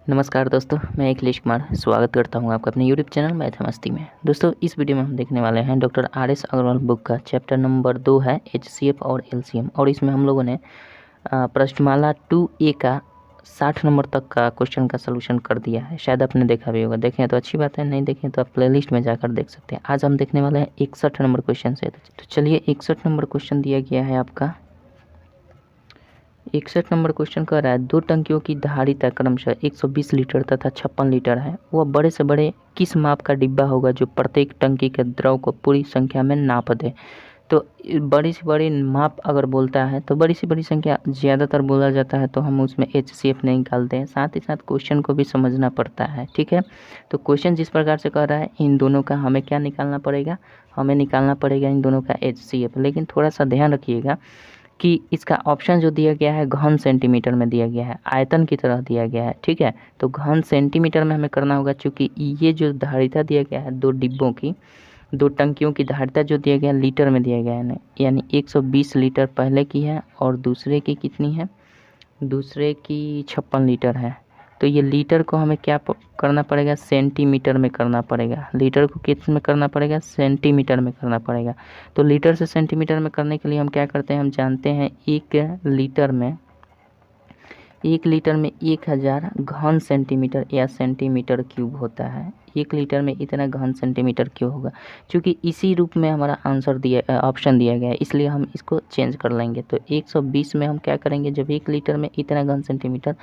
नमस्कार दोस्तों, मैं अखिलेश कुमार स्वागत करता हूं आपका अपने यूट्यूब चैनल मैथ मस्ती में। दोस्तों, इस वीडियो में हम देखने वाले हैं डॉक्टर आर.एस. अग्रवाल बुक का चैप्टर नंबर 2 है एचसीएफ और एलसीएम। और इसमें हम लोगों ने प्रश्नमाला 2A का 60 नंबर तक का क्वेश्चन का सलूशन कर दिया है। शायद आपने देखा भी होगा, देखें तो अच्छी बात है, नहीं देखें तो आप प्लेलिस्ट में जाकर देख सकते हैं। आज हम देखने वाले हैं 61 नंबर क्वेश्चन से। तो चलिए, 61 नंबर क्वेश्चन दिया गया है आपका। 61 नंबर क्वेश्चन कह रहा है, 2 टंकियों की धारिता क्रमशः 120 लीटर तथा 56 लीटर है। वह बड़े से बड़े किस माप का डिब्बा होगा जो प्रत्येक टंकी के द्रव को पूरी संख्या में नाप दे। तो बड़ी से बड़ी माप अगर बोलता है तो बड़ी से बड़ी संख्या ज़्यादातर बोला जाता है, तो हम उसमें HCF नहीं निकालते हैं। साथ ही साथ क्वेश्चन को भी समझना पड़ता है, ठीक है। तो क्वेश्चन जिस प्रकार से कह रहा है, इन दोनों का हमें क्या निकालना पड़ेगा, हमें निकालना पड़ेगा इन दोनों का HCF। लेकिन थोड़ा सा ध्यान रखिएगा कि इसका ऑप्शन जो दिया गया है घन सेंटीमीटर में दिया गया है, आयतन की तरह दिया गया है, ठीक है। तो घन सेंटीमीटर में हमें करना होगा, क्योंकि ये जो धारिता दिया गया है 2 डिब्बों की, 2 टंकियों की धारिता जो दिया गया है लीटर में दिया गया है ना, यानी 120 लीटर पहले की है और दूसरे की कितनी है, दूसरे की 56 लीटर है। तो ये लीटर को हमें क्या करना पड़ेगा, सेंटीमीटर में करना पड़ेगा। लीटर को किस में करना पड़ेगा, सेंटीमीटर में करना पड़ेगा। तो लीटर से सेंटीमीटर में करने के लिए हम क्या करते हैं, हम जानते हैं 1 लीटर में 1000 घन सेंटीमीटर या सेंटीमीटर क्यूब होता है। 1 लीटर में इतना घन सेंटीमीटर क्यों होगा, क्योंकि इसी रूप में हमारा आंसर दिया, ऑप्शन दिया गया है, इसलिए हम इसको चेंज कर लेंगे। तो 120 में हम क्या करेंगे, जब 1 लीटर में इतना घन सेंटीमीटर,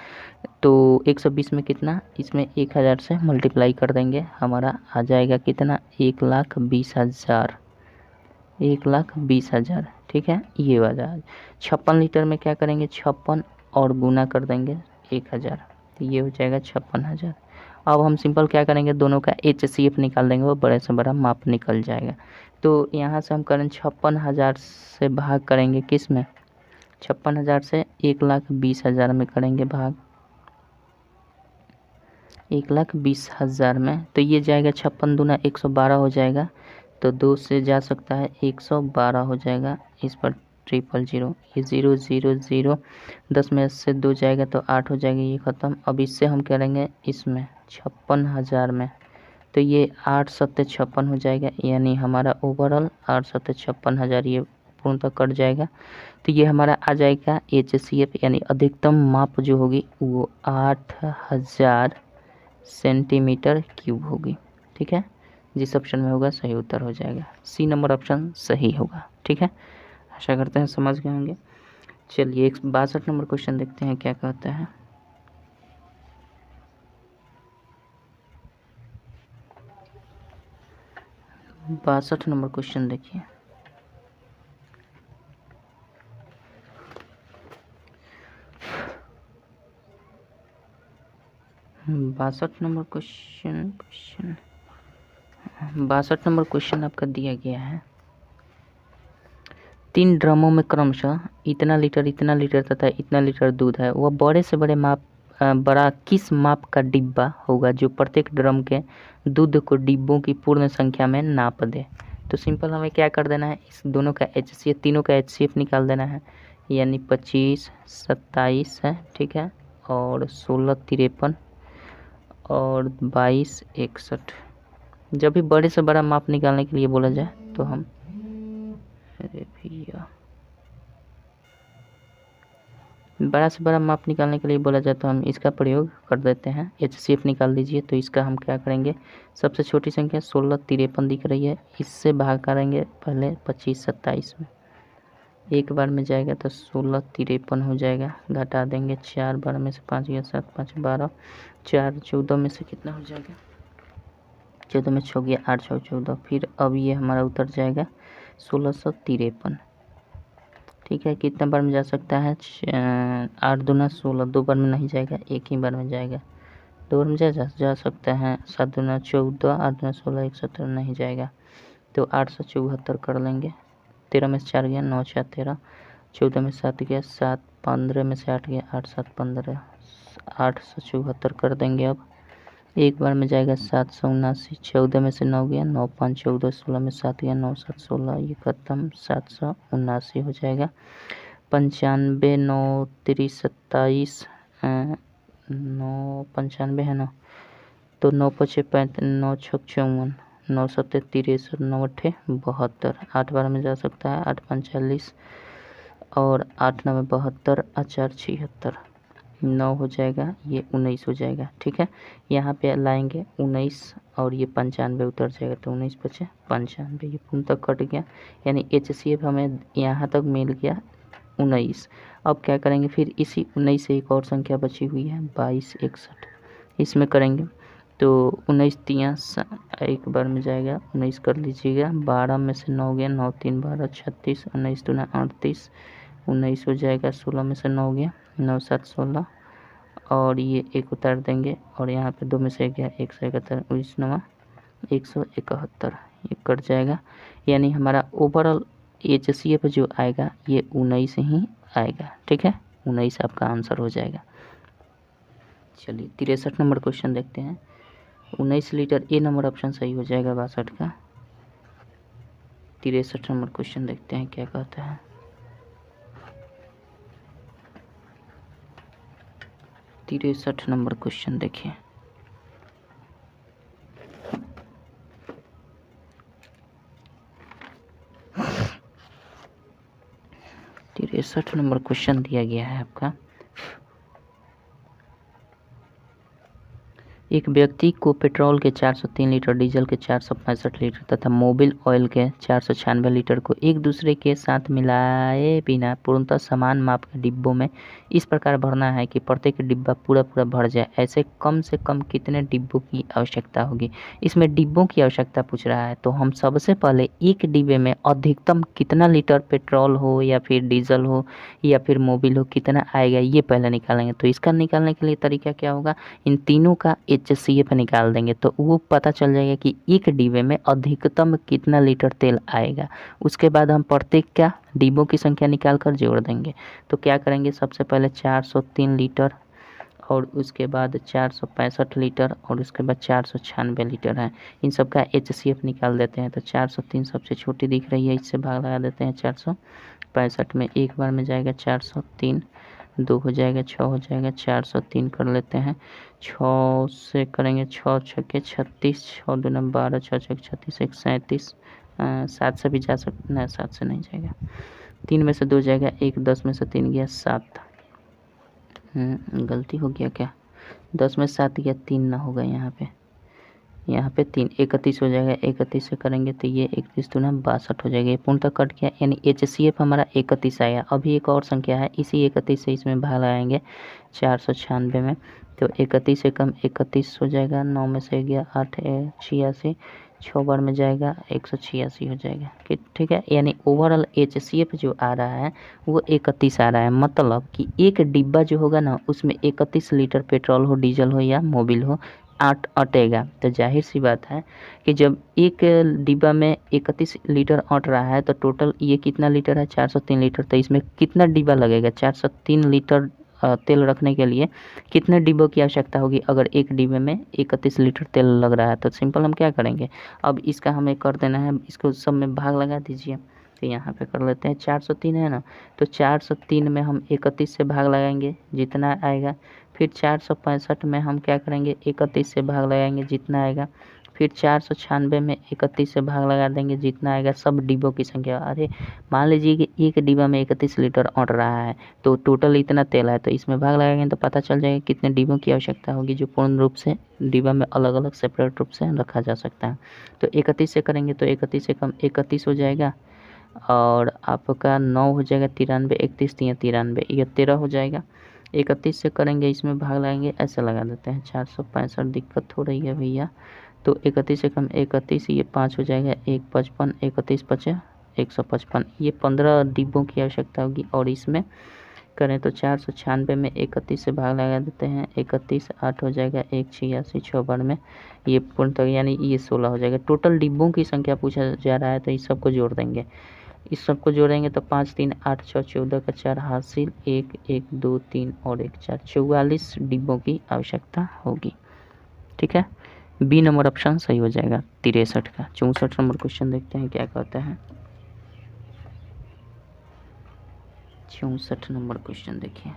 तो 120 में कितना, इसमें 1000 से मल्टीप्लाई कर देंगे, हमारा आ जाएगा कितना, 1,20,000, 1,20,000, ठीक है। ये वाला 56 लीटर में क्या करेंगे, 56 और गुना कर देंगे 1000, तो ये हो जाएगा 56,000। अब हम सिंपल क्या करेंगे, दोनों का HCF निकाल देंगे, वो बड़े से बड़ा माप निकल जाएगा। तो यहाँ से हम करें 56,000 से भाग करेंगे किस में, 56,000 से 1,20,000 में करेंगे भाग, 1,20,000 में। तो ये जाएगा 56 दूना 112 हो जाएगा, तो 2 से जा सकता है 112 हो जाएगा। इस पर 000, ये 0 0 0, 10 में से 2 जाएगा तो 8 हो जाएगा, ये ख़त्म। अब इससे हम करेंगे इसमें 56,000 में, तो ये 8 सत्ते 56 हो जाएगा, यानी हमारा ओवरऑल 8 सत्ते 56,000 ये पूर्णतः कट जाएगा। तो ये हमारा आ जाएगा HCF, यानी अधिकतम माप जो होगी वो 8000 सेंटीमीटर क्यूब होगी, ठीक है। जिस ऑप्शन में होगा सही उत्तर हो जाएगा, C नंबर ऑप्शन सही होगा, ठीक है। आशा करते हैं समझ गए होंगे। चलिए 62 नंबर क्वेश्चन देखते हैं क्या कहता है। बासठ नंबर क्वेश्चन देखिए। बासठ नंबर क्वेश्चन आपका दिया गया है, 3 ड्रमों में क्रमशः इतना लीटर तथा इतना लीटर दूध है। वह बड़े से बड़े बड़ा किस माप का डिब्बा होगा जो प्रत्येक ड्रम के दूध को डिब्बों की पूर्ण संख्या में नाप दे। तो सिंपल हमें क्या कर देना है, इस दोनों का HCF, तीनों का HCF निकाल देना है, यानी 25 27 है, ठीक है, और 16 53 और 22 61। जब भी बड़े से बड़ा माप निकालने के लिए बोला जाए तो हम, अरे भैया, बड़ा से बड़ा माप निकालने के लिए बोला जाए तो हम इसका प्रयोग कर देते हैं, HCF निकाल दीजिए। तो इसका हम क्या करेंगे, सबसे छोटी संख्या 16 53 दिख रही है, इससे भाग करेंगे पहले 25 27 में, एक बार में जाएगा तो 16 53 हो जाएगा, घटा देंगे 4 बार में से 5 गया 7 5 12, 4 14 में से कितना हो जाएगा, 14 में 6 गया 8 6 14। फिर अब ये हमारा उतर जाएगा 1653, ठीक है। कितना बार में जा सकता है, 8 दूना 16, 2 बार में नहीं जाएगा, एक ही बार में जाएगा, 2 बार में जा सकता है। 7 दूना 14, 8 दूना 16, 117 नहीं जाएगा, तो 874 कर लेंगे। 13 में से 4 गया 9 6 13, 14 में 7 गया 7, 15 में से 8 गया 8 7 15, 874 कर देंगे। अब एक बार में जाएगा 779, 14 में से 9 गया 9 5 14, 16 में 7 गया 9 7 16, ये खत्म, 779 हो जाएगा। 95 9 3 27, 995 है ना, तो 9×5 35, 9×6 54, 9×7 63, 9×8 72, 8 बार में जा सकता है, 8×5 40 और 8×9 72, 4 76, 9 हो जाएगा, ये 19 हो जाएगा। ठीक है, यहाँ पे लाएंगे 19 और ये 95 उतर जाएगा, तो 19 बचे 95, ये पूर्ण तक कट गया, यानी HCF हमें यहाँ तक मिल गया 19। अब क्या करेंगे, फिर इसी 19 से एक और संख्या बची हुई है 22 61, इसमें करेंगे तो 19 तियाँ एक बार में जाएगा, 19 कर लीजिएगा, 12 में से 9 गया, 9 3 12 36, 19 दूना 38, 19 हो जाएगा, 16 में से 9 गया, 9 7 16 और ये एक उतार देंगे और यहाँ पे 2 में से गया 171, 19 9 171, ये कट जाएगा, यानी हमारा ओवरऑल HCF जो आएगा ये 19 ही आएगा। ठीक है, 19 आपका आंसर हो जाएगा। चलिए 63 नंबर क्वेश्चन देखते हैं। 19 लीटर, ए नंबर ऑप्शन सही हो जाएगा 62 का। 63 नंबर क्वेश्चन देखते हैं क्या कहता है। 63 नंबर क्वेश्चन देखिए। तिरसठ नंबर क्वेश्चन दिया गया है आपका। एक व्यक्ति को पेट्रोल के 403 लीटर, डीजल के 465 लीटर तथा मोबिल ऑयल के 496 लीटर को एक दूसरे के साथ मिलाए बिना पूर्णतः समान माप के डिब्बों में इस प्रकार भरना है कि प्रत्येक डिब्बा पूरा भर जाए। ऐसे कम से कम कितने डिब्बों की आवश्यकता होगी? इसमें डिब्बों की आवश्यकता पूछ रहा है, तो हम सबसे पहले एक डिब्बे में अधिकतम कितना लीटर पेट्रोल हो या फिर डीजल हो या फिर मोबिल हो, कितना आएगा ये पहले निकालेंगे। तो इसका निकालने के लिए तरीका क्या होगा, इन तीनों का HCF निकाल देंगे तो वो पता चल जाएगा कि एक डिब्बे में अधिकतम कितना लीटर तेल आएगा। उसके बाद हम प्रत्येक का डिब्बों की संख्या निकाल कर जोड़ देंगे। तो क्या करेंगे, सबसे पहले 403 लीटर और उसके बाद 465 लीटर और उसके बाद 496 लीटर है, इन सब का HCF निकाल देते हैं। तो 403 सबसे छोटी दिख रही है, इससे भाग लगा देते हैं 465 में, एक बार में जाएगा 403, 2 हो जाएगा, 6 हो जाएगा, 403 कर लेते हैं, 6 से करेंगे 6 छक्के 36, 6 दूना 12, 6 छक्के 36, 1 37, 7 से भी जा सकते नहीं, 7 से नहीं जाएगा, 3 में से 2 जाएगा, 1 10 में से 3 गया 7, गलती हो गया क्या, 10 में 7 गया 3 ना होगा यहाँ पे 3, 31 हो जाएगा, 31 से करेंगे तो ये 31 दूना 62 हो जाएगा, ये पूर्णतः कट गया, यानी HCF हमारा 31 आया। अभी एक और संख्या है, इसी 31 से इसमें भाग लगाएंगे 496 में, तो 31 से कम 31 हो जाएगा, 9 में से गया 8 86, 6 बार में जाएगा 186 हो जाएगा। ठीक है, यानी ओवरऑल HCF जो आ रहा है वो 31 आ रहा है। मतलब कि एक डिब्बा जो होगा ना उसमें 31 लीटर पेट्रोल हो, डीजल हो या मोबिल हो, 8 अटेगा। तो जाहिर सी बात है कि जब एक डिब्बा में 31 लीटर अट रहा है तो टोटल ये कितना लीटर है, 403 लीटर। तो इसमें कितना डिब्बा लगेगा, 403 लीटर तेल रखने के लिए कितने डिब्बों की आवश्यकता होगी? अगर एक डिब्बे में 31 लीटर तेल लग रहा है तो सिंपल हम क्या करेंगे, अब इसका हमें कर देना है, इसको सब में भाग लगा दीजिए। तो यहाँ पे कर लेते हैं, 403 है ना, तो 403 में हम 31 से भाग लगाएंगे जितना आएगा, फिर 465 में हम क्या करेंगे, 31 से भाग लगाएंगे जितना आएगा, फिर 496 में 31 से भाग लगा देंगे जितना आएगा, सब डिब्बों की संख्या। अरे मान लीजिए कि एक डिब्बा में 31 लीटर अट रहा है तो टोटल इतना तेल है, तो इसमें भाग लगाएंगे तो पता चल जाएगा कितने डिब्बों की आवश्यकता होगी, जो पूर्ण रूप से डिब्बा में अलग अलग सेपरेट रूप से रखा जा सकता है। तो 31 से करेंगे तो 31 से कम 31 हो जाएगा और आपका 9 हो जाएगा, 93, 31 93, ये 13 हो जाएगा। 31 से करेंगे, इसमें भाग लगाएंगे, ऐसे लगा देते हैं 465, दिक्कत हो रही है भैया। तो 31 से कम 31, ये 5 हो जाएगा, 1 55, 31 5 155, ये 15 डिब्बों की आवश्यकता होगी। और इसमें करें तो 496 में 31 से भाग लगा देते हैं, 31 8 हो जाएगा, 1 86, 6 बार में ये पूर्णतः यानी ये 16 हो जाएगा। टोटल डिब्बों की संख्या पूछा जा रहा है तो इस सबको जोड़ देंगे, इस सबको जोड़ेंगे तो 5 3 8 6 14 का 4 हासिल, 1 1 2 3 और 1 4, 44 डिब्बों की आवश्यकता होगी। ठीक है, बी नंबर ऑप्शन सही हो जाएगा 63 का। 64 नंबर क्वेश्चन देखते हैं क्या कहता है। 64 नंबर क्वेश्चन देखिए।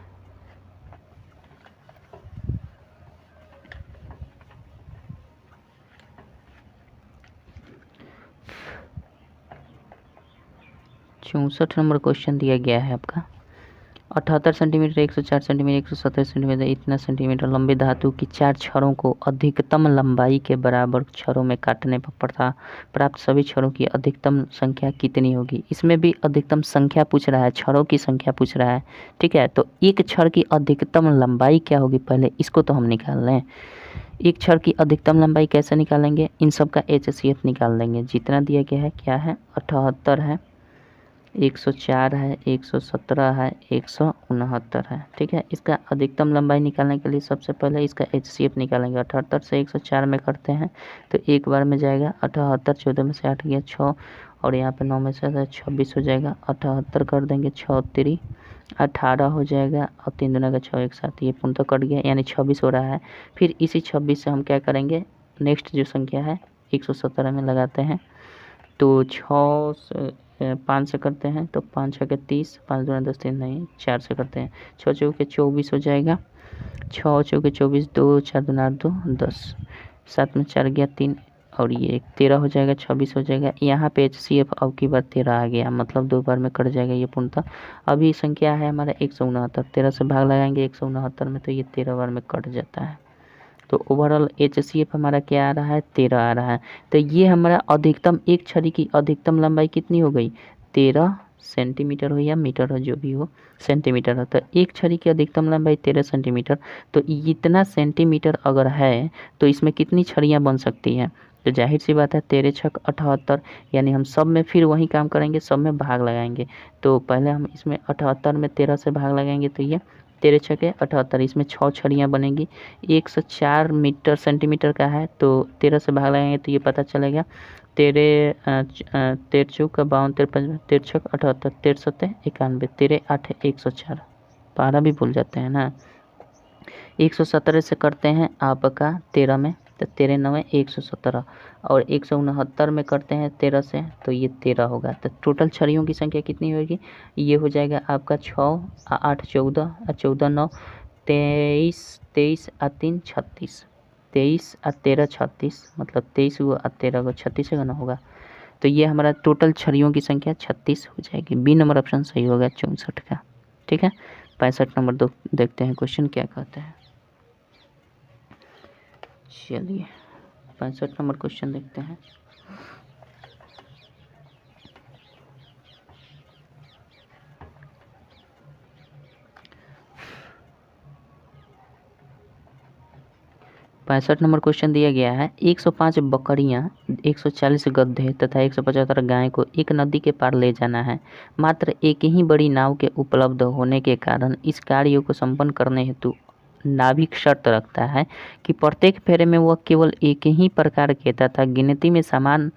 64 नंबर क्वेश्चन दिया गया है आपका। 78 सेंटीमीटर, 104 सेंटीमीटर, 117 सेंटीमीटर इतना सेंटीमीटर लंबे धातु की 4 छड़ों को अधिकतम लंबाई के बराबर छड़ों में काटने पर प्राप्त सभी छड़ों की अधिकतम संख्या कितनी होगी। इसमें भी अधिकतम संख्या पूछ रहा है, छड़ों की संख्या पूछ रहा है। ठीक है, तो एक छड़ की अधिकतम लंबाई क्या होगी, पहले इसको तो हम निकाल लें। एक छड़ की अधिकतम लंबाई कैसे निकालेंगे, इन सब का HCF निकाल देंगे। जितना दिया गया है क्या है, 78 है, 104 है, 117 है, 169 है। ठीक है, इसका अधिकतम लंबाई निकालने के लिए सबसे पहले इसका HCF निकालेंगे। 78 से 104 में करते हैं तो एक बार में जाएगा 78, 14 में से 8 गया 6 और यहाँ पे 9 में से 26 हो जाएगा। 78 कर देंगे, 6 3 18 हो जाएगा और 3 दूना का 6 एक साथ, ये पूर्णतः कट गया यानी 26 हो रहा है। फिर इसी 26 से हम क्या करेंगे, नेक्स्ट जो संख्या है 117 में लगाते हैं तो 5 से करते हैं तो 5 6 के 30, 5 दूना 10 3 नहीं 4 से करते हैं, 6 चौके 24 हो जाएगा, 6 चौके 24, 2 4 दूना 2 10, 7 में 4 गया 3 और ये 13 हो जाएगा, 26 हो जाएगा। यहाँ पे HCF अब की बार 13 आ गया, मतलब 2 बार में कट जाएगा ये पूर्णतः। अभी संख्या है हमारा 169, 13 से भाग लगाएंगे 169 में तो ये 13 बार में कट जाता है। तो ओवरऑल HCF हमारा क्या आ रहा है, 13 आ रहा है। तो ये हमारा अधिकतम एक छड़ी की अधिकतम लंबाई कितनी हो गई, 13 सेंटीमीटर हो या मीटर हो जो भी हो, सेंटीमीटर हो। तो एक छड़ी की अधिकतम लंबाई 13 सेंटीमीटर, तो इतना सेंटीमीटर अगर है तो इसमें कितनी छड़ियाँ बन सकती हैं, तो जाहिर सी बात है 13 छक 78, यानी हम सब में फिर वही काम करेंगे, सब में भाग लगाएंगे। तो पहले हम इसमें 78 में 13 से भाग लगाएंगे तो ये 13 छके 78, इसमें 6 छड़ियाँ बनेंगी। 104 मीटर सेंटीमीटर का है तो 13 से भाग लगाएंगे तो ये पता चलेगा 13 चौक 52, 53, 13 छक 78, 13 सत्ते 91, 13 8 104, पारा भी भूल जाते हैं ना। 117 से करते हैं आपका 13 में तो 13 9 117 और 169 में करते हैं 13 से तो ये 13 होगा। तो टोटल छड़ियों की संख्या कितनी होगी, ये हो जाएगा आपका 6 8 14 14 9 23 23 3 36, 23 13 36, मतलब 23 को 13 को 36 का ना होगा। तो ये हमारा टोटल छड़ियों की संख्या 36 हो जाएगी। बी नंबर ऑप्शन सही होगा 64 का। ठीक है, 65 नंबर दो देखते हैं क्वेश्चन क्या कहता है। चलिए 65 नंबर क्वेश्चन देखते हैं। पैंसठ नंबर क्वेश्चन दिया गया है, 105 बकरियां, 140 गधे तथा 175 गाय को एक नदी के पार ले जाना है। मात्र एक ही बड़ी नाव के उपलब्ध होने के कारण इस कार्य को संपन्न करने हेतु नाविक शर्त रखता है कि प्रत्येक फेरे में वह केवल एक ही प्रकार के तथा गिनती में समान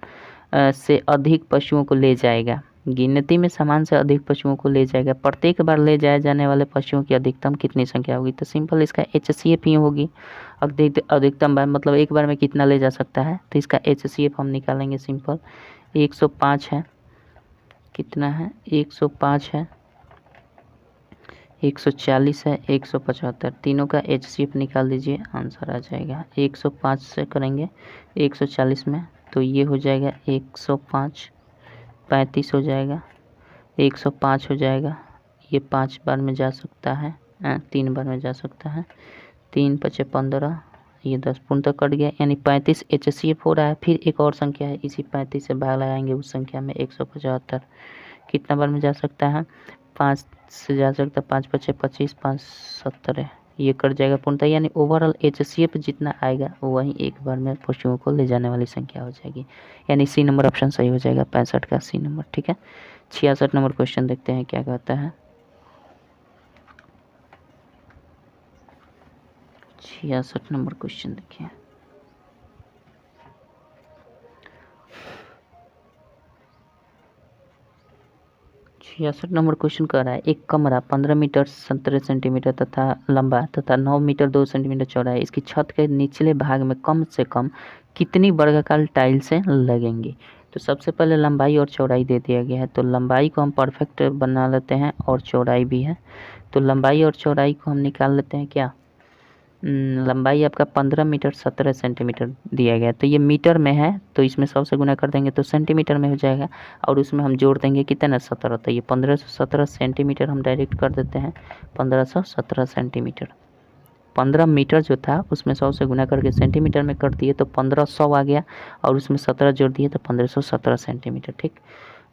से अधिक पशुओं को ले जाएगा। गिनती में समान से अधिक पशुओं को ले जाएगा। प्रत्येक बार ले जाए जाने वाले पशुओं की अधिकतम कितनी संख्या होगी, तो सिंपल इसका HCF ही होगी। अधिकतम बार मतलब एक बार में कितना ले जा सकता है, तो इसका HCF हम निकालेंगे सिंपल। 105 है, कितना है 105 है, 140 है, 175, तीनों का HCF निकाल दीजिए, आंसर आ जाएगा। 105 से करेंगे 140 में तो ये हो जाएगा 105, 35 हो जाएगा, 105 हो जाएगा, ये 5 बार में जा सकता है, 3 बार में जा सकता है, 3 5 15, ये 10 पूर्ण तक कट गया, यानी 35 HCF हो रहा है। फिर एक और संख्या है, इसी 35 से भाग लगाएंगे उस संख्या में, 175 कितना बार में जा सकता है, 5 से जा सकता है, 5 5 25, 5 17, ये कट जाएगा पूर्णतः। यानी ओवरऑल HCF जितना आएगा वही एक बार में पशुओं को ले जाने वाली संख्या हो जाएगी, यानी सी नंबर ऑप्शन सही हो जाएगा 65 का सी नंबर। ठीक है, 66 नंबर क्वेश्चन देखते हैं क्या कहता है। 66 नंबर क्वेश्चन देखिए, नंबर क्वेश्चन कह रहा है, एक कमरा 15 मीटर 17 सेंटीमीटर तथा लंबा तथा 9 मीटर 2 सेंटीमीटर चौड़ा है। इसकी छत के निचले भाग में कम से कम कितनी वर्गाकार टाइल्सें लगेंगी। तो सबसे पहले लंबाई और चौड़ाई दे दिया गया है, तो लंबाई को हम परफेक्ट बना लेते हैं और चौड़ाई भी है। तो लंबाई और चौड़ाई को हम निकाल लेते हैं क्या, लंबाई आपका 15 मीटर 17 सेंटीमीटर दिया गया, तो ये मीटर में है तो इसमें 100 से गुना कर देंगे तो सेंटीमीटर में हो जाएगा, और उसमें हम जोड़ देंगे कितना 17, तो ये 1517 सेंटीमीटर हम डायरेक्ट कर देते हैं 1517 सेंटीमीटर। 15 मीटर जो था उसमें 100 से गुना करके सेंटीमीटर में कर दिए तो 1500 आ गया, और उसमें 17 जोड़ दिए तो 1517 सेंटीमीटर। ठीक।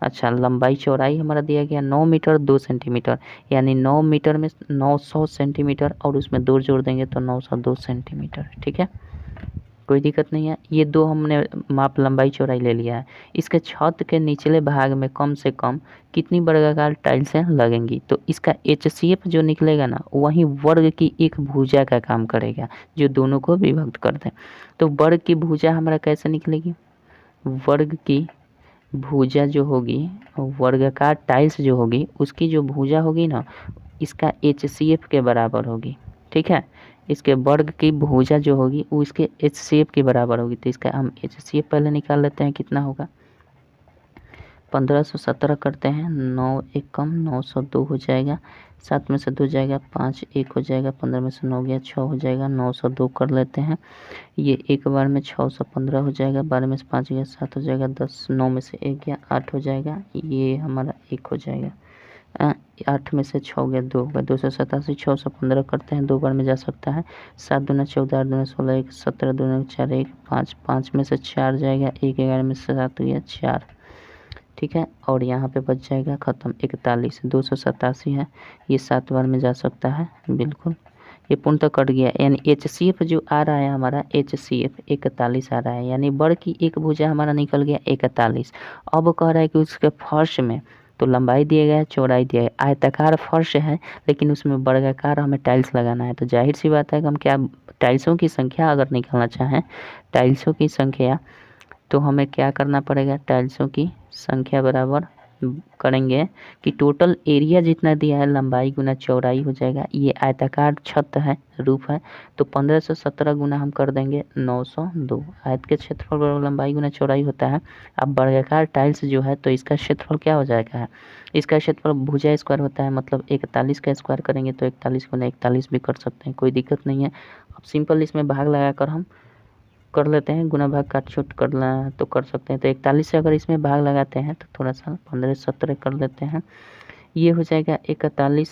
अच्छा, लंबाई चौड़ाई हमारा दिया गया 9 मीटर 2 सेंटीमीटर, यानी 9 मीटर में 900 सेंटीमीटर और उसमें 2 जोड़ देंगे तो 902 सेंटीमीटर। ठीक है, कोई दिक्कत नहीं है। ये दो हमने माप लंबाई चौड़ाई ले लिया है। इसके छत के निचले भाग में कम से कम कितनी वर्गाकार टाइल्सें लगेंगी, तो इसका HCF जो निकलेगा ना वही वर्ग की एक भुजा का काम करेगा जो दोनों को विभक्त कर दें। तो वर्ग की भुजा हमारा कैसे निकलेगी, वर्ग की भुजा जो होगी, वर्गाकार टाइल्स जो होगी उसकी जो भुजा होगी ना इसका HCF के बराबर होगी। ठीक है, इसके वर्ग की भुजा जो होगी वो इसके HCF के बराबर होगी, तो इसका हम HCF पहले निकाल लेते हैं कितना होगा। 1517 करते हैं, 9 एक कम 902 हो जाएगा, 7 में से 2 जाएगा 5, 1 हो जाएगा, 15 में से 9 गया 6 हो जाएगा, 902 कर लेते हैं। ये एक बार में 615 हो जाएगा, 12 में से 5 गया 7 हो जाएगा, 10 9 में से 1 गया 8 हो जाएगा, ये हमारा 1 हो जाएगा। 8 में से 6 गया 2 होगा, 287 615 करते हैं, 2 बार में जा सकता है। 7 दूना 14 8 दूना 16 1 17 दूना 4 1 5, 5 में से 4 जाएगा, 1 11 में से 7 गया 4। ठीक है, और यहाँ पे बच जाएगा ख़त्म 41, 287 है, ये 7 बार में जा सकता है, बिल्कुल ये पूर्णतः कट गया। यानी HCF जो आ रहा है हमारा HCF 41 आ रहा है, यानी वर्ग की एक भुजा हमारा निकल गया 41। अब कह रहा है कि उसके फर्श में तो लंबाई दिया गया है, चौड़ाई दिया है, आयताकार फर्श है लेकिन उसमें वर्गाकार हमें टाइल्स लगाना है, तो जाहिर सी बात है कि हम क्या टाइल्सों की संख्या अगर निकालना चाहें, टाइल्सों की संख्या, तो हमें क्या करना पड़ेगा, टाइल्सों की संख्या बराबर करेंगे कि टोटल एरिया जितना दिया है लंबाई गुना चौड़ाई हो जाएगा। ये आयताकार छत है, रूफ है, तो 1517 गुना हम कर देंगे 902। आयत के क्षेत्रफल बराबर लंबाई गुना चौड़ाई होता है। अब वर्गाकार टाइल्स जो है तो इसका क्षेत्रफल क्या हो जाएगा, इसका क्षेत्रफल भुजा स्क्वायर होता है, मतलब 41 का स्क्वायर करेंगे तो 41 गुना 41 भी कर सकते हैं, कोई दिक्कत नहीं है। अब सिंपल इसमें भाग लगाकर हम कर लेते हैं, गुना भाग काट छूट करना तो कर सकते हैं, तो 41 से अगर इसमें भाग लगाते हैं तो थोड़ा सा 1517 कर लेते हैं, ये हो जाएगा 41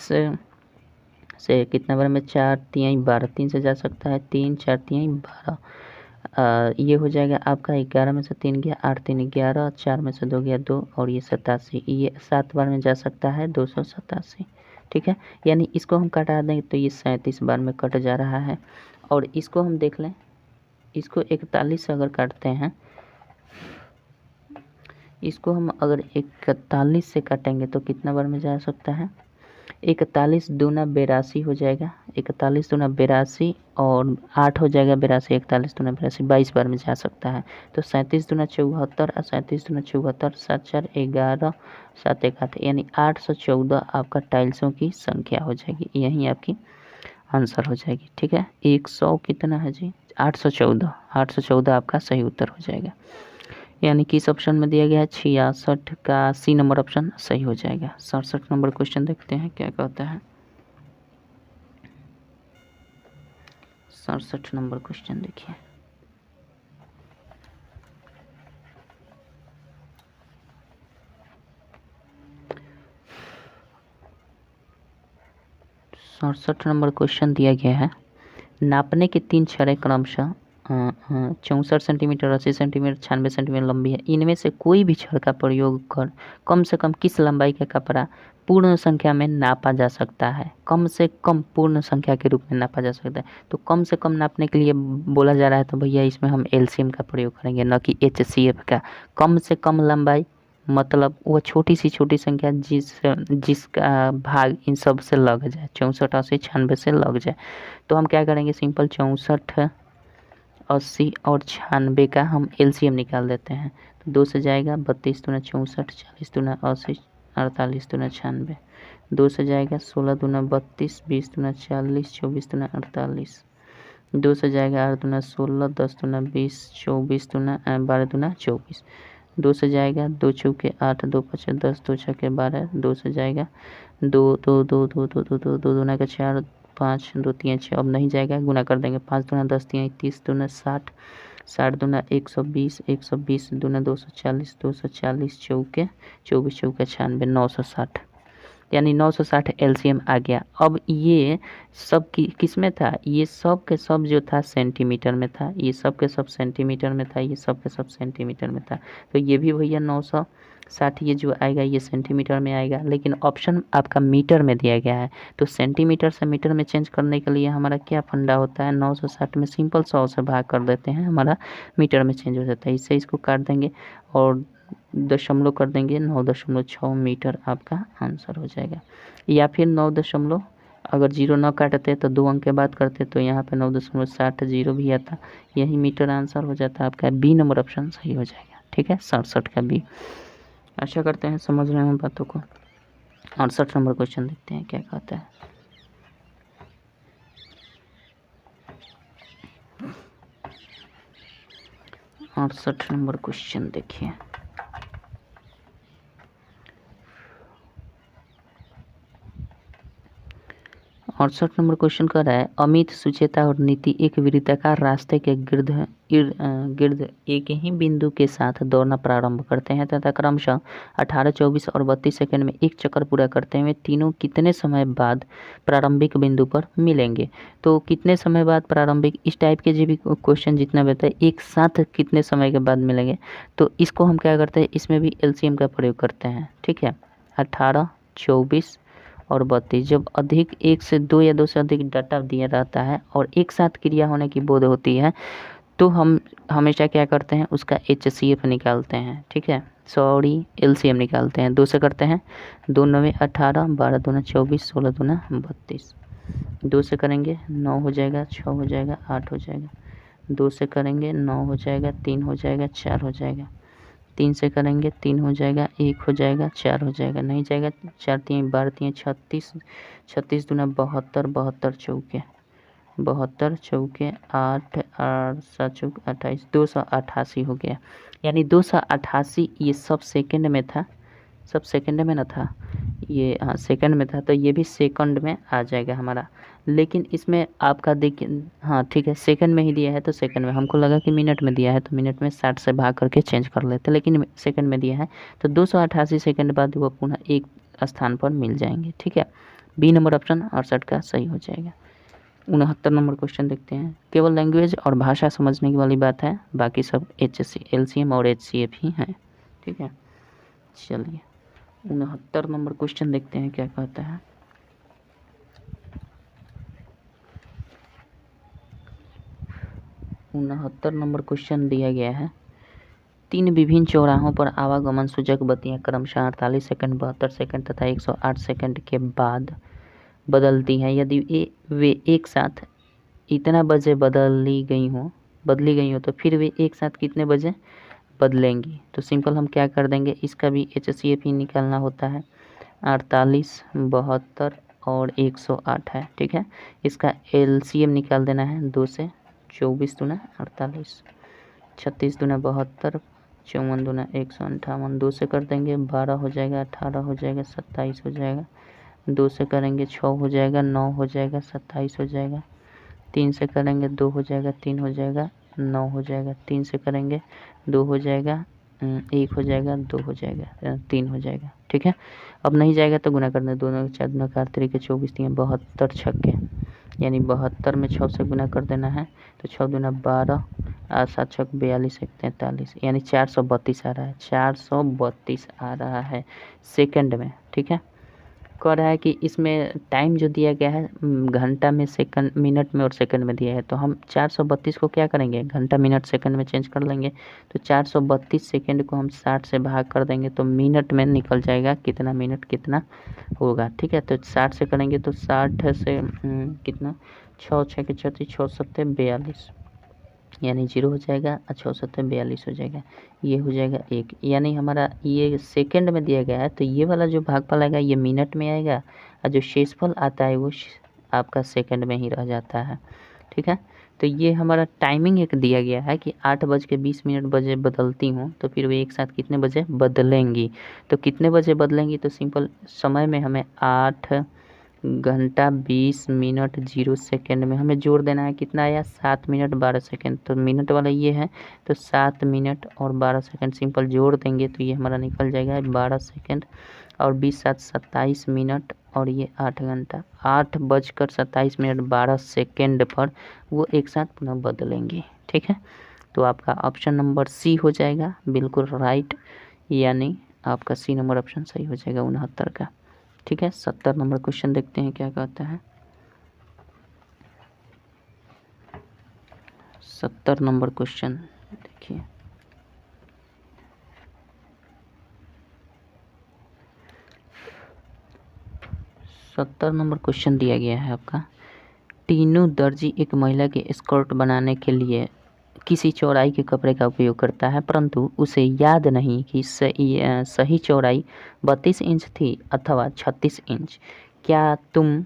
से कितना बार में 4 3 12, 3 से जा सकता है 3 4 3 12, ये हो जाएगा आपका 11 में से 3 गया 8 3 11, 4 में से 2 गया 2, और ये 87, ये 7 बार में जा सकता है 287। ठीक है, यानी इसको हम काटा दें तो ये 37 बार में कट जा रहा है। और इसको हम देख लें, इसको 41 से अगर काटते हैं, इसको हम अगर 41 से काटेंगे तो कितना बार में जा सकता है, 41 दूना 82 हो जाएगा, 41 दूना 82 और 8 हो जाएगा 82, 41 दूना 82 22 बार में जा सकता है। तो 37 दूना 74 और 37 दूना 74, 7 4 11 7 1 8, यानी 814 आपका टाइल्सों की संख्या हो जाएगी, यही आपकी आंसर हो जाएगी। ठीक है, 100 कितना है जी, 814, 814 आपका सही उत्तर हो जाएगा। यानी कि इस ऑप्शन में दिया गया है 66 का C नंबर ऑप्शन सही हो जाएगा। 67 नंबर क्वेश्चन देखते हैं क्या कहता है। 67 नंबर क्वेश्चन देखिए, सड़सठ नंबर क्वेश्चन दिया गया है, नापने के 3 छड़ें क्रमशः 64 सेंटीमीटर 80 सेंटीमीटर 96 सेंटीमीटर लंबी है, इनमें से कोई भी छड़ का प्रयोग कर कम से कम किस लंबाई का कपड़ा पूर्ण संख्या में नापा जा सकता है, कम से कम पूर्ण संख्या के रूप में नापा जा सकता है। तो कम से कम नापने के लिए बोला जा रहा है, तो भैया इसमें हम LCM का प्रयोग करेंगे, न कि HCF का। कम से कम लंबाई मतलब वो छोटी संख्या जिसका भाग इन सब से लग जाए, 64 80 96 से लग जाए। तो हम क्या करेंगे, सिंपल 64 80 और 96 का हम LCM निकाल देते हैं। तो 2 से जाएगा 32 दूना 64, 40 दूना 80, 48 दूना 96, 2 से जाएगा 16 दूना 32, 20 दूना 40, 24 दूना 48, 2 से जाएगा 8 दूना 16, 10 दूना 20, 24 दूना 12 दूना 24, 2 से जाएगा 2 चौके 8, 2 पचे 10, 2 छके 12, 2 से जाएगा 2 2 2 2 2 2 2 2 दूना का 4, 5 2 3 6, अब नहीं जाएगा, गुना कर देंगे, 5 दूना 10 3 30 दूना 60, 60 दूना 120, 120 दूना 240, 240 चौके 24 चौके 96, 960, यानी 960 एलसीएम आ गया। अब ये सब किस में था, ये सब के सब जो था सेंटीमीटर में था, ये सब के सब सेंटीमीटर में था, ये सब के सब सेंटीमीटर में था। तो ये भी भैया 960 ये जो आएगा ये सेंटीमीटर में आएगा, लेकिन ऑप्शन आपका मीटर में दिया गया है। तो सेंटीमीटर से मीटर में चेंज करने के लिए हमारा क्या फंडा होता है, 960 में सिंपल 100 से भाग कर देते हैं, हमारा मीटर में चेंज हो जाता है। इससे इसको काट देंगे और दशमलव कर देंगे, 9.6 मीटर आपका आंसर हो जाएगा। या फिर 9 अगर 0 न काटते तो 2 अंक के बाद करते तो यहाँ पे 9.60 जीरो भी आता, यही मीटर आंसर हो जाता है आपका। बी नंबर ऑप्शन सही हो जाएगा। ठीक है, 67 का बी। आशा करते हैं समझ रहे हैं बातों को। 68 नंबर क्वेश्चन देखते हैं क्या कहता है। और 68 नंबर क्वेश्चन देखिए, 68 नंबर क्वेश्चन कर रहा है, अमित, सुचेता और नीति एक वृत्ताकार रास्ते के गिर्द एक ही बिंदु के साथ दौड़ना प्रारंभ करते हैं तथा क्रमशः 18, 24 और 32 सेकंड में एक चक्कर पूरा करते हुए तीनों कितने समय बाद प्रारंभिक बिंदु पर मिलेंगे। तो कितने समय बाद प्रारंभिक, इस टाइप के जो भी क्वेश्चन जितना भी होता है एक साथ कितने समय के बाद मिलेंगे, तो इसको हम क्या करते हैं, इसमें भी एलसीएम का प्रयोग करते हैं। ठीक है, 18, 24 और 32, जब अधिक 1 से 2 या 2 से अधिक डाटा दिया रहता है और एक साथ क्रिया होने की बोध होती है तो हम हमेशा क्या करते हैं, उसका HCF निकालते हैं। ठीक है, सॉरी LCM निकालते हैं। 2 से करते हैं, 2 9 18, 12 दूना 24, 16 दूना 32। 2 से करेंगे 9 हो जाएगा, 6 हो जाएगा, 8 हो जाएगा। 2 से करेंगे 9 हो जाएगा, 3 हो जाएगा, 4 हो जाएगा। 3 से करेंगे 3 हो जाएगा, 1 हो जाएगा, 4 हो जाएगा, नहीं जाएगा, 4 3 12 3 36, 36 दूना 72, 72 चौके 72 चौके 8 8 7 चौके 28, 288 हो गया। यानी 288 ये सब सेकंड में था, सब सेकंड में ना था ये, हाँ सेकंड में था, तो ये भी सेकंड में आ जाएगा हमारा। लेकिन इसमें आपका देखिए, हाँ ठीक है सेकंड में ही दिया है तो सेकंड में, हमको लगा कि मिनट में दिया है तो मिनट में 60 से भाग करके चेंज कर लेते, लेकिन सेकंड में दिया है तो 288 सेकंड बाद वो पुनः एक स्थान पर मिल जाएंगे। ठीक है, बी नंबर ऑप्शन 68 का सही हो जाएगा। 69 नंबर क्वेश्चन देखते हैं, केवल लैंग्वेज और भाषा समझने की वाली बात है, बाकी सब LCM और HCF ही हैं। ठीक है, चलिए 69 नंबर क्वेश्चन देखते हैं क्या कहता है। उनहत्तर नंबर क्वेश्चन दिया गया है, 3 विभिन्न चौराहों पर आवागमन सूचक बत्तियां क्रमशः 48 सेकंड, 72 सेकंड तथा 108 सेकंड के बाद बदलती हैं। यदि वे एक साथ इतना बजे बदली गई हो तो फिर वे एक साथ कितने बजे बदलेंगी। तो सिंपल हम क्या कर देंगे, इसका भी HCF ही निकालना होता है। 48, 72 और 108 है। ठीक है, इसका LCM निकाल देना है। 2 से 24 दूना 48, 36 दूना 72, 54 दूना 158। 2 से कर देंगे 12 हो जाएगा, 18 हो जाएगा, 27 हो जाएगा। 2 से करेंगे 6 हो जाएगा, 9 हो जाएगा, 27 हो जाएगा। 3 से करेंगे 2 हो जाएगा, 3 हो जाएगा, 9 हो जाएगा। 3 से करेंगे 2 हो जाएगा, 1 हो जाएगा, 2 हो जाएगा, 3 हो जाएगा। ठीक है, अब नहीं जाएगा तो गुना करना, दोनों 4 दूना 4 के 24 3 72 छक्के, यानी 72 में 6 से गुना कर देना है तो 6 दूना 12, 8 7 6 42 1 43, यानी 432 आ रहा है, 432 आ रहा है सेकंड में। ठीक है, कह रहा है कि इसमें टाइम जो दिया गया है घंटा में, सेकंड, मिनट में और सेकंड में दिया है, तो हम 432 को क्या करेंगे, घंटा मिनट सेकंड में चेंज कर लेंगे। तो 432 सेकंड को हम 60 से भाग कर देंगे तो मिनट में निकल जाएगा कितना मिनट कितना होगा। ठीक है, तो 60 से करेंगे तो 60 से कितना, 6 6 के 36, 6 7 42, यानी 0 हो जाएगा, 6 7 42 हो जाएगा, ये हो जाएगा 1। यानी हमारा ये सेकंड में दिया गया है तो ये वाला जो भागफल आएगा ये मिनट में आएगा और जो शेषफल आता है वो आपका सेकंड में ही रह जाता है। ठीक है, तो ये हमारा टाइमिंग एक दिया गया है कि 8:20 बजे बदलती हूँ तो फिर वे एक साथ कितने बजे बदलेंगी। तो कितने बजे बदलेंगी, तो सिंपल समय में हमें 8 घंटा 20 मिनट 0 सेकेंड में हमें जोड़ देना है, कितना आया 7 मिनट 12 सेकेंड। तो मिनट वाला ये है, तो 7 मिनट और 12 सेकेंड सिंपल जोड़ देंगे तो ये हमारा निकल जाएगा 12 सेकेंड और 20 7 27 मिनट और ये 8 घंटा। 8:27 12 सेकेंड पर वो एक साथ पुनः बदलेंगे। ठीक है, तो आपका ऑप्शन नंबर सी हो जाएगा बिल्कुल राइट, यानी आपका सी नंबर ऑप्शन सही हो जाएगा 69 का। ठीक है, 70 नंबर क्वेश्चन देखते हैं क्या कहता है। 70 नंबर क्वेश्चन देखिए, सत्तर नंबर क्वेश्चन दिया गया है आपका। टीनू दर्जी एक महिला के स्कर्ट बनाने के लिए किसी चौड़ाई के कपड़े का उपयोग करता है, परंतु उसे याद नहीं कि सही चौड़ाई 32 इंच थी अथवा 36 इंच। क्या तुम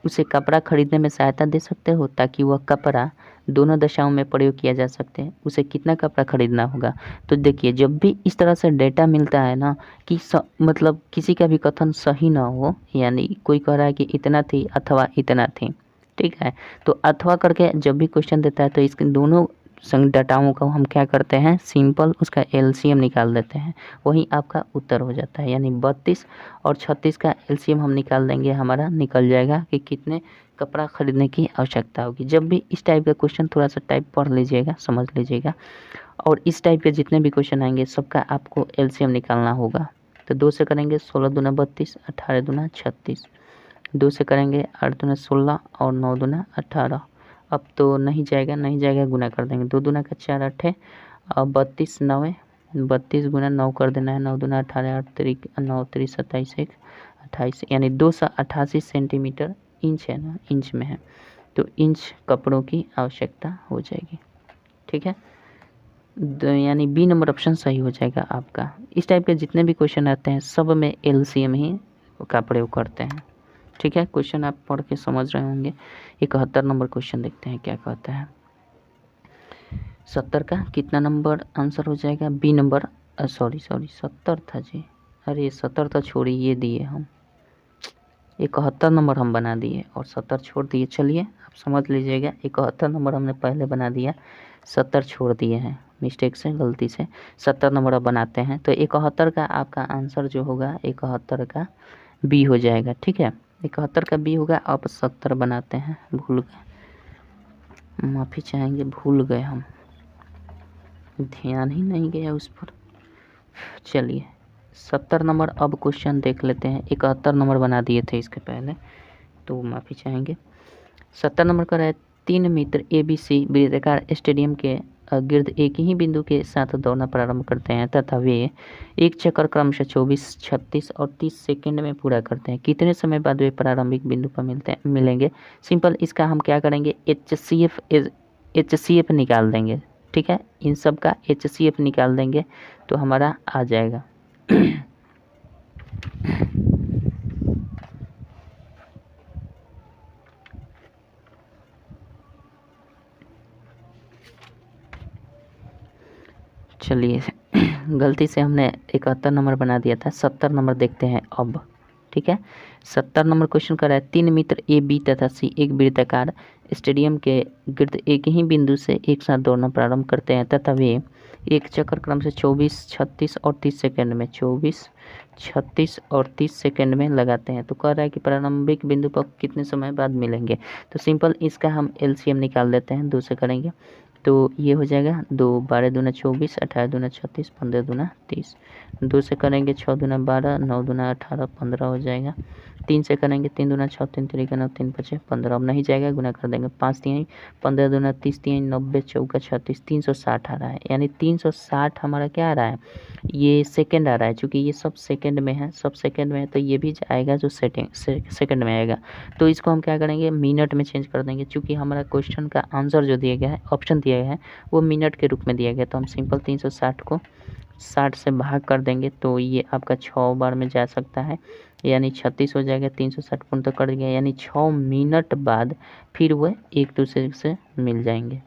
उसे कपड़ा खरीदने में सहायता दे सकते हो ताकि वह कपड़ा दोनों दशाओं में प्रयोग किया जा सकते हैं? उसे कितना कपड़ा खरीदना होगा? तो देखिए, जब भी इस तरह से डेटा मिलता है ना कि मतलब किसी का भी कथन सही ना हो, यानी कोई कह रहा है कि इतना थी अथवा इतना थी, ठीक है, तो अथवा करके जब भी क्वेश्चन देता है तो इसके दोनों डाटाओं को हम क्या करते हैं, सिंपल उसका एलसीएम निकाल देते हैं, वही आपका उत्तर हो जाता है। यानी 32 और 36 का एलसीएम हम निकाल देंगे, हमारा निकल जाएगा कि कितने कपड़ा खरीदने की आवश्यकता होगी। जब भी इस टाइप का क्वेश्चन थोड़ा सा टाइप पढ़ लीजिएगा, समझ लीजिएगा, और इस टाइप के जितने भी क्वेश्चन आएंगे सबका आपको एलसीएम निकालना होगा। तो 2 से करेंगे 16 दूना 32, 18 दूना 36, 2 से करेंगे 8 दूना 16 और 9 दूना 18। अब तो नहीं जाएगा, गुना कर देंगे, 2 दूना का 4 8 है और 32 9 32 गुना 9 कर देना है, 9 दूना 18 8 3 9 3 27 1 28, यानी 288 सेंटीमीटर इंच है ना, इंच में है, तो इंच कपड़ों की आवश्यकता हो जाएगी। ठीक है, यानी बी नंबर ऑप्शन सही हो जाएगा आपका। इस टाइप के जितने भी क्वेश्चन आते हैं सब में एलसीएम ही का प्रयोग करते हैं। ठीक है, क्वेश्चन आप पढ़ के समझ रहे होंगे। 71 नंबर क्वेश्चन देखते हैं क्या कहता है। 70 का कितना नंबर आंसर हो जाएगा? बी नंबर, सॉरी 70 था जी, अरे 70 तो छोड़ी, ये दिए हम 71 नंबर हम बना दिए और 70 छोड़ दिए। चलिए आप समझ लीजिएगा, 71 नंबर हमने पहले बना दिया, 70 छोड़ दिए हैं मिस्टेक से, गलती से। 70 नंबर अब बनाते हैं, तो 71 का आपका आंसर जो होगा 71 का बी हो जाएगा। ठीक है, 71 का बी होगा। अब 70 बनाते हैं, भूल गए, माफ़ी चाहेंगे, भूल गए हम, ध्यान ही नहीं गया उस पर। चलिए 70 नंबर अब क्वेश्चन देख लेते हैं। 71 नंबर बना दिए थे इसके पहले, तो माफ़ी चाहेंगे। 70 नंबर का है, 3 मित्र ABC वृत्ताकार स्टेडियम के गिर्द एक ही बिंदु के साथ दौड़ना प्रारंभ करते हैं तथा वे एक चक्कर क्रमशः 24 36 और 30 सेकंड में पूरा करते हैं। कितने समय बाद वे प्रारंभिक बिंदु पर मिलेंगे? सिंपल इसका हम क्या करेंगे, HCF निकाल देंगे। ठीक है, इन सब का HCF निकाल देंगे तो हमारा आ जाएगा। चलिए गलती से हमने 71 नंबर बना दिया था, 70 नंबर देखते हैं अब। ठीक है, 70 नंबर क्वेश्चन कर रहा है, 3 मित्र AB तथा C एक वृत्ताकार स्टेडियम के गिर्द एक ही बिंदु से एक साथ दौड़ना प्रारंभ करते हैं तथा वे एक चक्कर क्रम से 24 36 और 30 सेकंड में 24 36 और 30 सेकंड में लगाते हैं। तो कह रहा है कि प्रारंभिक बिंदु पर कितने समय बाद मिलेंगे? तो सिंपल इसका हम एलसीएम निकाल देते हैं, 2 से करेंगे तो ये हो जाएगा 2 12 दूना 24 18 दूना 36 15 दूना 30, 2 से करेंगे 6 दूना 12 9 दूना 18 15 हो जाएगा। 3 से करेंगे 3 दूना 6 3 3 9 3 5 15, अब नहीं जाएगा, गुना कर देंगे 5 3 15 दूना 30 3 90 चौका 36 360 आ रहा है, यानी 360 हमारा क्या आ रहा है, ये सेकंड आ रहा है। चूँकि ये सब सेकंड में है, सब सेकंड में है, तो ये भी आएगा जो सेकंड में आएगा। तो इसको हम क्या करेंगे, मिनट में चेंज कर देंगे। चूँकि हमारा क्वेश्चन का आंसर जो दिया गया है, ऑप्शन दिया गया है, वो मिनट के रूप में दिया गया, तो हम सिंपल 360 को 60 से भाग कर देंगे तो ये आपका 6 बार में जा सकता है, यानी 36 हो जाएगा। 360 पूर्ण तो कट गया, यानी 6 मिनट बाद फिर वह एक दूसरे से मिल जाएंगे,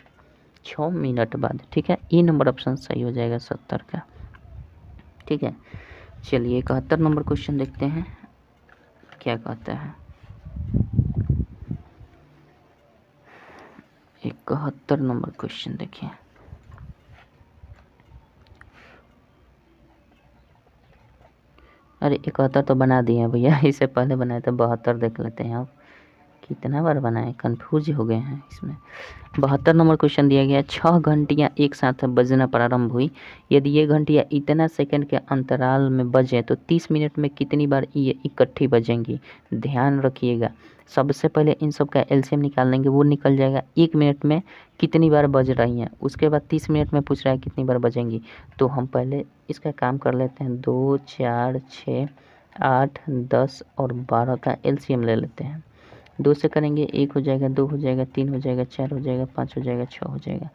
6 मिनट बाद। ठीक है, ई नंबर ऑप्शन सही हो जाएगा 70 का। ठीक है, चलिए 71 नंबर क्वेश्चन देखते हैं क्या कहता है। 71 नंबर क्वेश्चन देखिए। अरे 71 तो बना दिए हैं भैया, इससे पहले बनाए थे 72, देख लेते हैं आप कितना बार बनाए, कंफ्यूज हो गए हैं इसमें। 72 नंबर क्वेश्चन दिया गया, 6 घंटियाँ एक साथ बजना प्रारंभ हुई, यदि ये घंटियाँ इतना सेकंड के अंतराल में बजें तो 30 मिनट में कितनी बार ये इकट्ठी बजेंगी। ध्यान रखिएगा, सबसे पहले इन सब का एलसीएम निकाल लेंगे, वो निकल जाएगा 1 मिनट में कितनी बार बज रही हैं। उसके बाद 30 मिनट में पूछ रहा है कितनी बार बजेंगी, तो हम पहले इसका काम कर लेते हैं। 2, 4, 6, 8, 10 और 12 का एलसीएम ले लेते हैं। 2 से करेंगे 1 हो जाएगा, 2 हो जाएगा, 3 हो जाएगा, 4 हो जाएगा, 5 हो जाएगा, 6 हो जाएगा।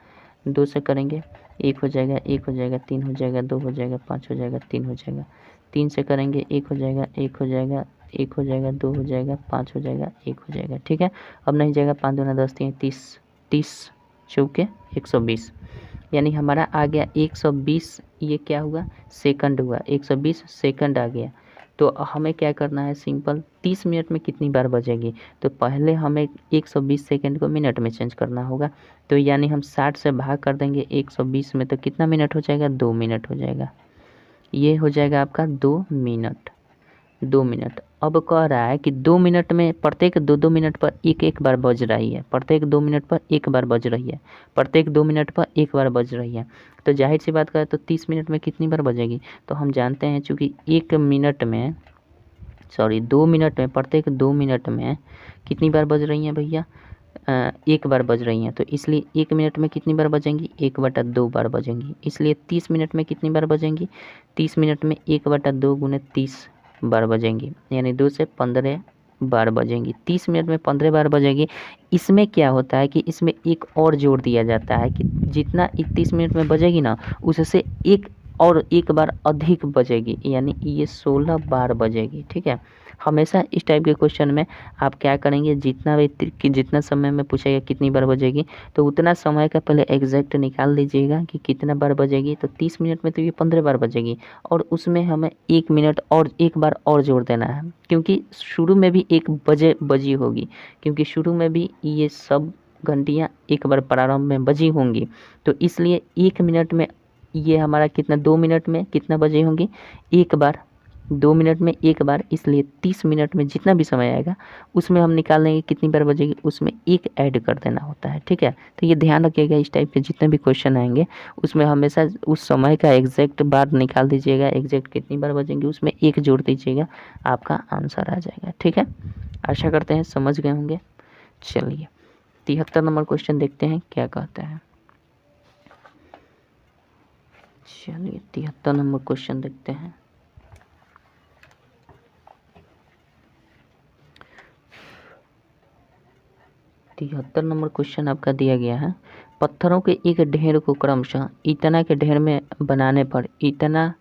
2 से करेंगे 1 हो जाएगा, 1 हो जाएगा, 3 हो जाएगा, 2 हो जाएगा, 5 हो जाएगा, 3 हो जाएगा। 3 से करेंगे 1 हो जाएगा, 1 हो जाएगा, 1 हो जाएगा, 2 हो जाएगा, 5 हो जाएगा, 1 हो जाएगा। ठीक है, अब नहीं जाएगा, 5 दूना 10, 3 30, 30 चौके 120, यानी हमारा आ गया 120। ये क्या हुआ, सेकंड हुआ, 120 सेकंड आ गया। तो हमें क्या करना है, सिंपल 30 मिनट में कितनी बार बजेगी, तो पहले हमें 120 सेकंड को मिनट में चेंज करना होगा। तो यानी हम 60 से भाग कर देंगे 120 में, तो कितना मिनट हो जाएगा, 2 मिनट हो जाएगा। ये हो जाएगा आपका 2 मिनट, 2 मिनट। अब कह रहा है कि 2 मिनट में प्रत्येक 2-2 मिनट पर एक बार बज रही है, प्रत्येक 2 मिनट पर एक बार बज रही है, प्रत्येक 2 मिनट पर एक बार बज रही है। तो जाहिर सी बात करें तो 30 मिनट में कितनी बार बजेगी, तो हम जानते हैं चूँकि 2 मिनट में प्रत्येक 2 मिनट में कितनी बार बज रही हैं भैया, एक बार बज रही हैं। तो इसलिए 1 मिनट में कितनी बार बजेंगी, 1/2 बार बजेंगी। इसलिए 30 मिनट में कितनी बार बजेंगी, 30 मिनट में 1/2 गुने 30 बार बजेंगी, यानी 2 से 15 बार बजेंगी। 30 मिनट में 15 बार बजेगी। इसमें क्या होता है कि इसमें एक और जोड़ दिया जाता है कि जितना 30 मिनट में बजेगी ना, उससे एक बार अधिक बजेगी, यानी ये 16 बार बजेगी। ठीक है, हमेशा इस टाइप के क्वेश्चन में आप क्या करेंगे, जितना समय में पूछेगा कितनी बार बजेगी, तो उतना समय का पहले एग्जैक्ट निकाल लीजिएगा कि कितना बार बजेगी। तो 30 मिनट में तो ये 15 बार बजेगी, और उसमें हमें 1 मिनट और एक बार और जोड़ देना है, क्योंकि शुरू में भी 1 बजी होगी, क्योंकि शुरू में भी ये सब घंटियाँ एक बार प्रारंभ में बजी होंगी। तो इसलिए 1 मिनट में ये हमारा कितना, 2 मिनट में कितना बजे होंगी, एक बार, 2 मिनट में एक बार। इसलिए 30 मिनट में जितना भी समय आएगा उसमें हम निकाल लेंगे कितनी बार बजेगी, उसमें 1 ऐड कर देना होता है। ठीक है, तो ये ध्यान रखिएगा, इस टाइप के जितने भी क्वेश्चन आएंगे उसमें हमेशा उस समय का एग्जैक्ट बार निकाल दीजिएगा, एग्जैक्ट कितनी बार बजेंगी उसमें 1 जोड़ दीजिएगा, आपका आंसर आ जाएगा। ठीक है, आशा करते हैं समझ गए होंगे। चलिए 73 नंबर क्वेश्चन देखते हैं क्या कहता है। चलिए 73 नंबर क्वेश्चन देखते हैं। तिहत्तर नंबर क्वेश्चन आपका दिया गया है, पत्थरों के एक ढेर को क्रमशः इतना के ढेर में बनाने पर इतना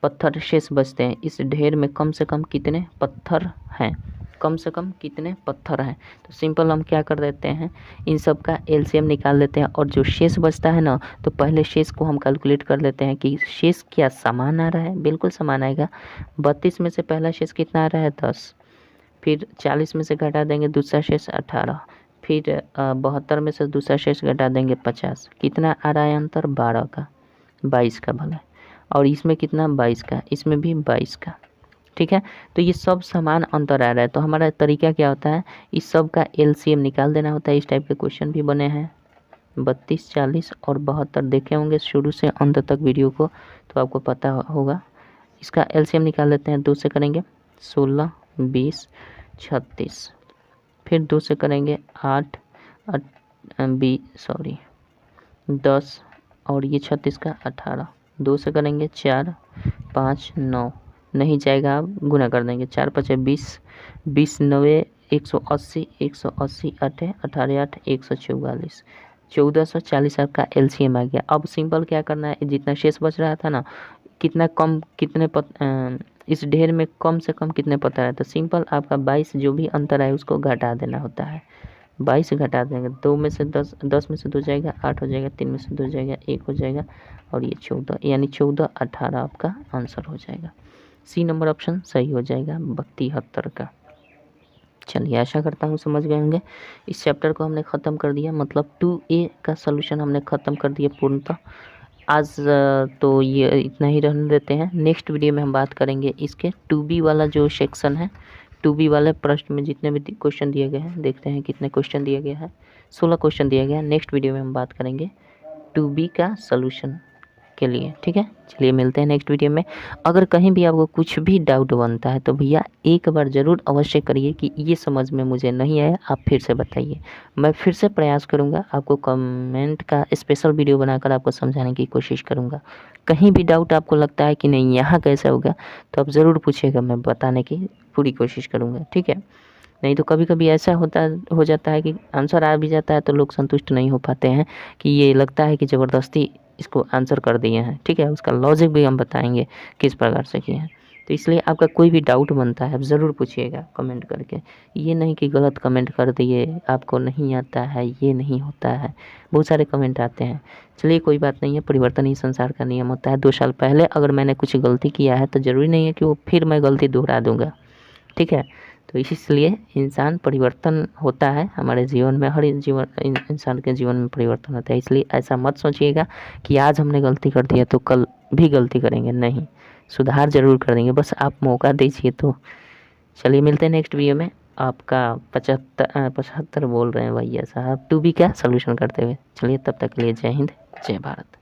पत्थर शेष बचते हैं, इस ढेर में कम से कम कितने पत्थर हैं, कम से कम कितने पत्थर हैं। तो सिंपल हम क्या कर देते हैं, इन सब का एलसीएम निकाल लेते हैं, और जो शेष बचता है ना, तो पहले शेष को हम कैलकुलेट कर लेते हैं कि शेष क्या समान आ रहा है, बिल्कुल समान आएगा। 32 में से पहला शेष कितना आ रहा है, 10, फिर 40 में से घटा देंगे दूसरा शेष 18, फिर 72 में से दूसरा शेष घटा देंगे 50, कितना आ रहा है अंतर, 12 का, 22 का भला, और इसमें कितना, 22 का, इसमें भी 22 का। ठीक है, तो ये सब समान अंतर आ रहा है। तो हमारा तरीका क्या होता है, इस सब का एलसीएम निकाल देना होता है। इस टाइप के क्वेश्चन भी बने हैं, 32, 40 और 72 देखे होंगे शुरू से अंत तक वीडियो को, तो आपको पता होगा। इसका एलसीएम निकाल लेते हैं, 2 से करेंगे 16, 20, 36, फिर 2 से करेंगे 8, 10 और ये 36 का 18, 2 से करेंगे 4, 5, 9, नहीं जाएगा, आप गुना कर देंगे, 4 5 20, 20 9 180, 180 8 18 8 144, 1440 आपका एलसीएम आ गया। अब सिंपल क्या करना है, जितना शेष बच रहा था ना, इस ढेर में कम से कम कितने पत्थर है, तो सिंपल आपका 22 जो भी अंतर है उसको घटा देना होता है। 22 घटा देंगे, 2 में से 10, 10 में से 2 जाएगा, 8 हो जाएगा, 3 में से 2 जाएगा, 1 हो जाएगा, और ये 14, यानी 14, 18 आपका आंसर हो जाएगा। सी नंबर ऑप्शन सही हो जाएगा 72 का। चलिए आशा करता हूँ समझ गए होंगे। इस चैप्टर को हमने ख़त्म कर दिया, मतलब 2A का सलूशन हमने ख़त्म कर दिया पूर्णतः। आज तो ये इतना ही रहने देते हैं। नेक्स्ट वीडियो में हम बात करेंगे इसके 2B वाला जो सेक्शन है, 2B वाले प्रश्न में जितने भी क्वेश्चन दिए गए हैं, देखते हैं कितने क्वेश्चन दिए गए हैं। 16 क्वेश्चन दिया गया है। नेक्स्ट वीडियो में हम बात करेंगे 2B का सलूशन के लिए, ठीक है। चलिए मिलते हैं नेक्स्ट वीडियो में। अगर कहीं भी आपको कुछ भी डाउट बनता है तो भैया एक बार ज़रूर अवश्य करिए कि ये समझ में मुझे नहीं आया, आप फिर से बताइए। मैं फिर से प्रयास करूँगा, आपको कमेंट का स्पेशल वीडियो बनाकर आपको समझाने की कोशिश करूँगा। कहीं भी डाउट आपको लगता है कि नहीं यहाँ कैसे होगा, तो आप ज़रूर पूछिएगा, मैं बताने की पूरी कोशिश करूँगा, ठीक है। नहीं तो कभी कभी ऐसा हो जाता है कि आंसर आ भी जाता है तो लोग संतुष्ट नहीं हो पाते हैं, कि ये लगता है कि ज़बरदस्ती इसको आंसर कर दिए हैं, ठीक है। उसका लॉजिक भी हम बताएंगे किस प्रकार से किए हैं। तो इसलिए आपका कोई भी डाउट बनता है आप ज़रूर पूछिएगा कमेंट करके। ये नहीं कि गलत कमेंट कर दिए, आपको नहीं आता है, ये नहीं होता है, बहुत सारे कमेंट आते हैं। चलिए कोई बात नहीं है, परिवर्तन ही संसार का नियम होता है। 2 साल पहले अगर मैंने कुछ गलती किया है तो ज़रूरी नहीं है कि वो फिर मैं गलती दोहरा दूँगा, ठीक है। तो इसलिए इंसान परिवर्तन होता है हमारे जीवन में, हर इंसान के जीवन में परिवर्तन होता है। इसलिए ऐसा मत सोचिएगा कि आज हमने गलती कर दिया तो कल भी गलती करेंगे, नहीं, सुधार ज़रूर कर देंगे, बस आप मौका दीजिए तो। चलिए मिलते हैं नेक्स्ट वीडियो में। आपका 75 बोल रहे हैं भैया साहब 2B का सलूशन करते हुए। चलिए तब तक के लिए जय हिंद, जय भारत।